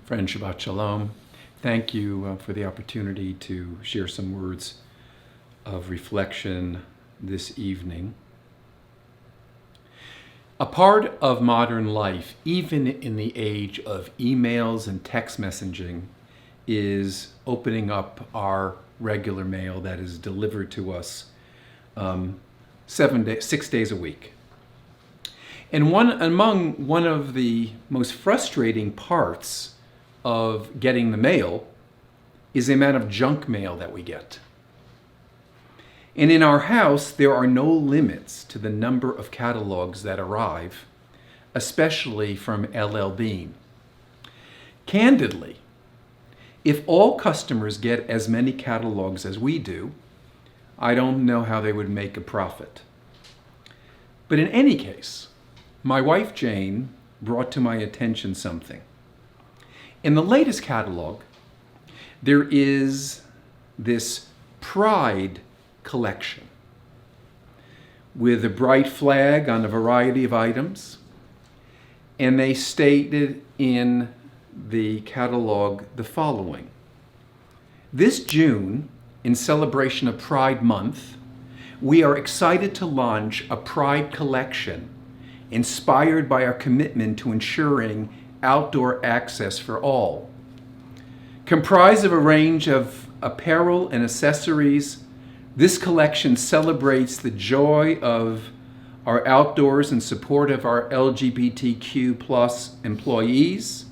Friend, Shabbat Shalom. Thank you for the opportunity to share some words of reflection this evening. A part of modern life, even in the age of emails and text messaging, is opening up our regular mail that is delivered to us 6 days a week. And one of the most frustrating parts of getting the mail is the amount of junk mail that we get. And in our house, there are no limits to the number of catalogs that arrive, especially from LL Bean. Candidly, if all customers get as many catalogs as we do, I don't know how they would make a profit. But in any case, my wife Jane brought to my attention something. In the latest catalog, there is this Pride collection with a bright flag on a variety of items, and they stated in the catalog the following: this June, in celebration of Pride Month, we are excited to launch a Pride collection inspired by our commitment to ensuring outdoor access for all. Comprised of a range of apparel and accessories, this collection celebrates the joy of our outdoors in support of our LGBTQ plus employees,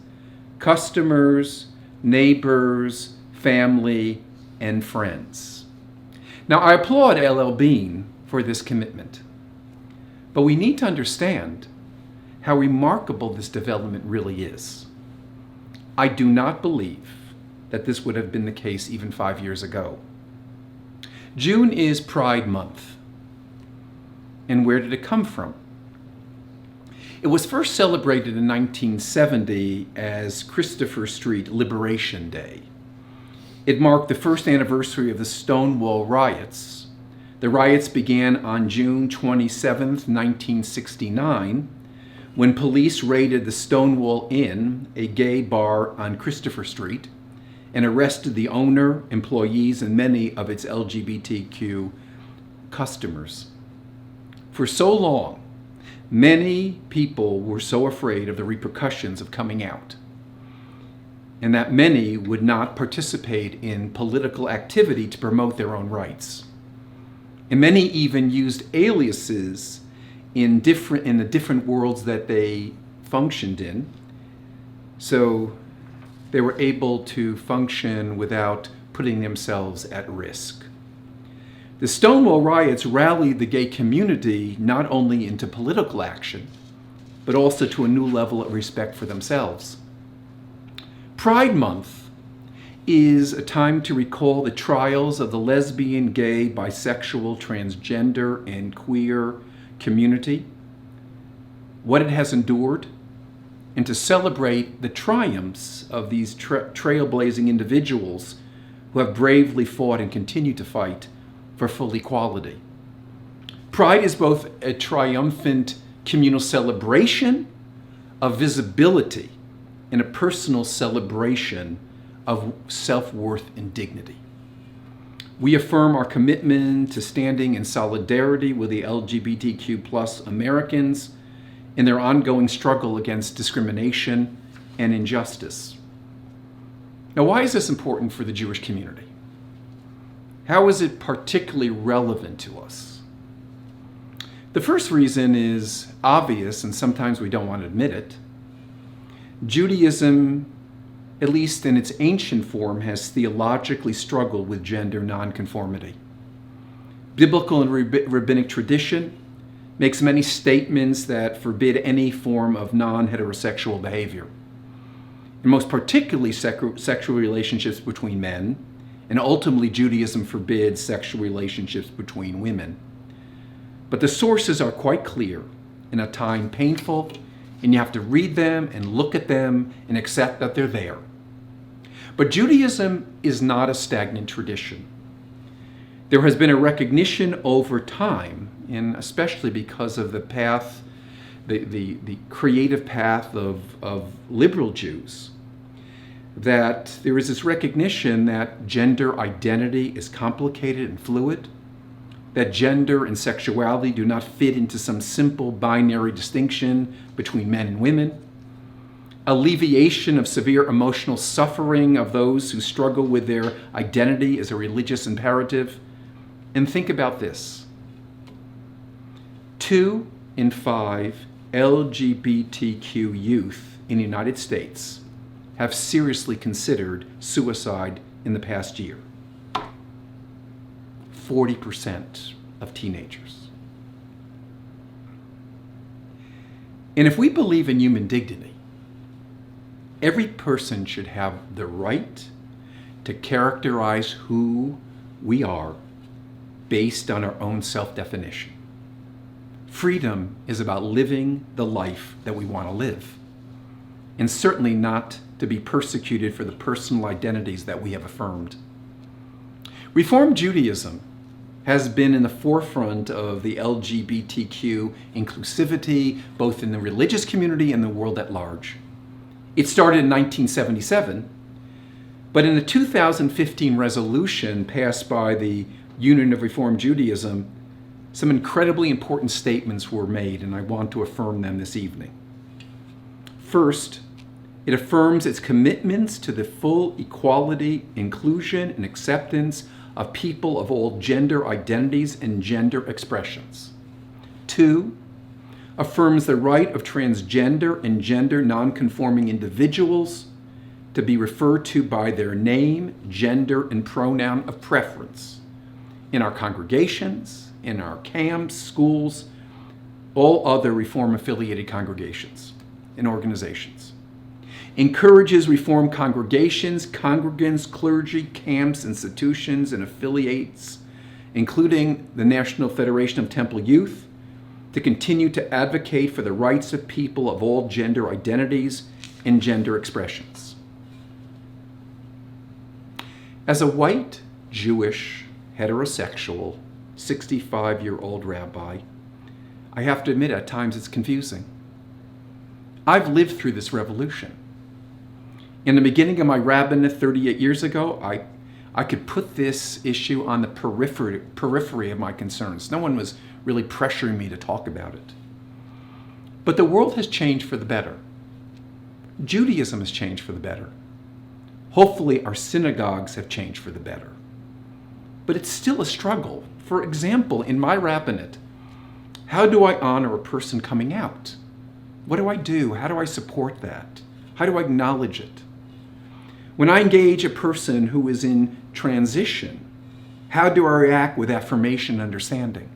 customers, neighbors, family, and friends. Now, I applaud LL Bean for this commitment, but we need to understand how remarkable this development really is. I do not believe that this would have been the case even 5 years ago. June is Pride Month. And where did it come from? It was first celebrated in 1970 as Christopher Street Liberation Day. It marked the first anniversary of the Stonewall riots. The riots began on June 27, 1969, when police raided the Stonewall Inn, a gay bar on Christopher Street, and arrested the owner, employees, and many of its LGBTQ customers. For so long, many people were so afraid of the repercussions of coming out, and that many would not participate in political activity to promote their own rights. And many even used aliases in the different worlds that they functioned in, so they were able to function without putting themselves at risk. The Stonewall riots rallied the gay community not only into political action, but also to a new level of respect for themselves. Pride Month is a time to recall the trials of the lesbian, gay, bisexual, transgender, and queer community, what it has endured, and to celebrate the triumphs of these trailblazing individuals who have bravely fought and continue to fight for full equality. Pride is both a triumphant communal celebration of visibility and a personal celebration of self-worth and dignity. We affirm our commitment to standing in solidarity with the LGBTQ plus Americans in their ongoing struggle against discrimination and injustice. Now, why is this important for the Jewish community? How is it particularly relevant to us? The first reason is obvious, and sometimes we don't want to admit it. Judaism, at least in its ancient form, has theologically struggled with gender nonconformity. Biblical and rabbinic tradition makes many statements that forbid any form of non-heterosexual behavior, and most particularly sexual relationships between men, and ultimately Judaism forbids sexual relationships between women. But the sources are quite clear and at times painful, and you have to read them and look at them and accept that they're there. But Judaism is not a stagnant tradition. There has been a recognition over time, and especially because of the path, the creative path of liberal Jews, that there is this recognition that gender identity is complicated and fluid, that gender and sexuality do not fit into some simple binary distinction between men and women, alleviation of severe emotional suffering of those who struggle with their identity as a religious imperative. And think about this. 2 in 5 LGBTQ youth in the United States have seriously considered suicide in the past year. 40% of teenagers. And if we believe in human dignity, every person should have the right to characterize who we are based on our own self-definition. Freedom is about living the life that we want to live, and certainly not to be persecuted for the personal identities that we have affirmed. Reform Judaism has been in the forefront of the LGBTQ inclusivity, both in the religious community and the world at large. It started in 1977, but in the 2015 resolution passed by the Union of Reform Judaism, some incredibly important statements were made, and I want to affirm them this evening. First, it affirms its commitments to the full equality, inclusion, and acceptance of people of all gender identities and gender expressions. 2, affirms the right of transgender and gender nonconforming individuals to be referred to by their name, gender, and pronoun of preference in our congregations, in our camps, schools, all other Reform-affiliated congregations and organizations. Encourages Reform congregations, congregants, clergy, camps, institutions, and affiliates, including the National Federation of Temple Youth, to continue to advocate for the rights of people of all gender identities and gender expressions. As a white, Jewish, heterosexual, 65-year-old rabbi, I have to admit at times it's confusing. I've lived through this revolution. In the beginning of my rabbinate 38 years ago, I could put this issue on the periphery of my concerns. No one was really pressuring me to talk about it. But the world has changed for the better. Judaism has changed for the better. Hopefully our synagogues have changed for the better. But it's still a struggle. For example, in my rabbinate, how do I honor a person coming out? What do I do? How do I support that? How do I acknowledge it? When I engage a person who is in transition, how do I react with affirmation and understanding?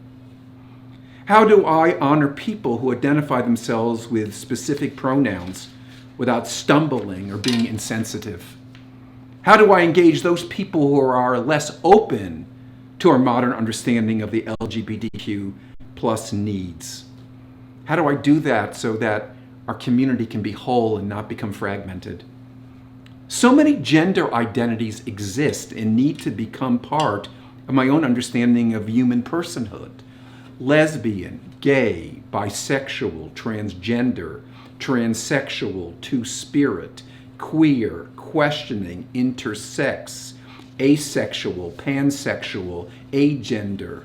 How do I honor people who identify themselves with specific pronouns without stumbling or being insensitive? How do I engage those people who are less open to our modern understanding of the LGBTQ plus needs? How do I do that so that our community can be whole and not become fragmented? So many gender identities exist and need to become part of my own understanding of human personhood. Lesbian, gay, bisexual, transgender, transsexual, two-spirit, queer, questioning, intersex, asexual, pansexual, agender,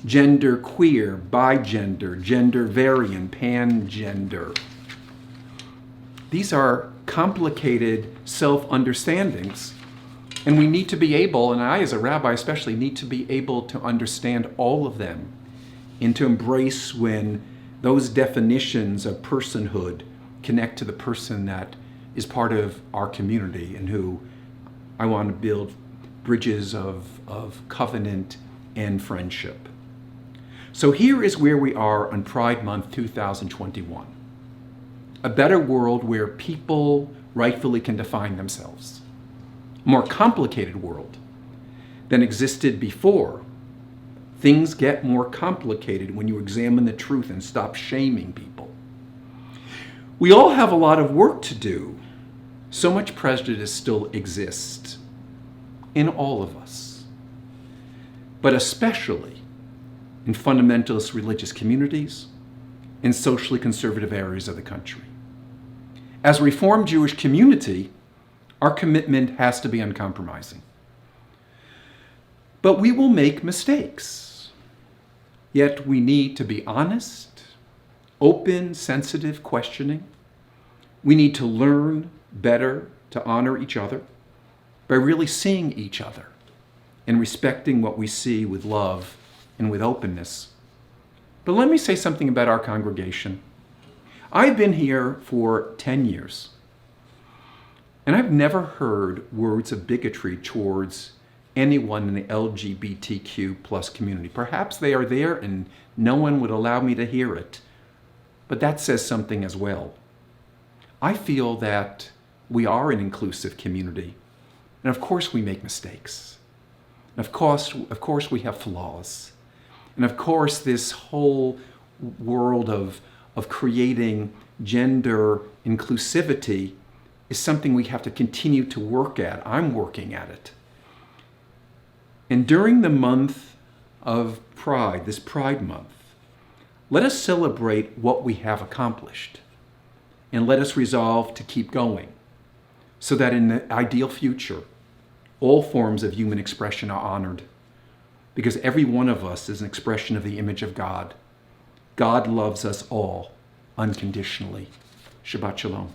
genderqueer, bigender, gender variant, pangender. These are complicated self-understandings, and we need to be able, and I as a rabbi especially, need to be able to understand all of them and to embrace when those definitions of personhood connect to the person that is part of our community and who I want to build bridges of covenant and friendship. So here is where we are on Pride Month 2021. A better world where people rightfully can define themselves. A more complicated world than existed before. Things get more complicated when you examine the truth and stop shaming people. We all have a lot of work to do. So much prejudice still exists in all of us, but especially in fundamentalist religious communities and socially conservative areas of the country. As a Reformed Jewish community, Our commitment has to be uncompromising. But we will make mistakes. Yet we need to be honest, open, sensitive, questioning. We need to learn better to honor each other by really seeing each other and respecting what we see with love and with openness. But let me say something about our congregation. I've been here for 10 years, and I've never heard words of bigotry towards anyone in the LGBTQ plus community. Perhaps they are there and no one would allow me to hear it, but that says something as well. I feel that we are an inclusive community, and of course we make mistakes. And of course we have flaws. And of course this whole world of creating gender inclusivity is something we have to continue to work at. I'm working at it. And during the month of Pride, this Pride Month, let us celebrate what we have accomplished. And let us resolve to keep going so that in the ideal future, all forms of human expression are honored. Because every one of us is an expression of the image of God. God loves us all unconditionally. Shabbat Shalom.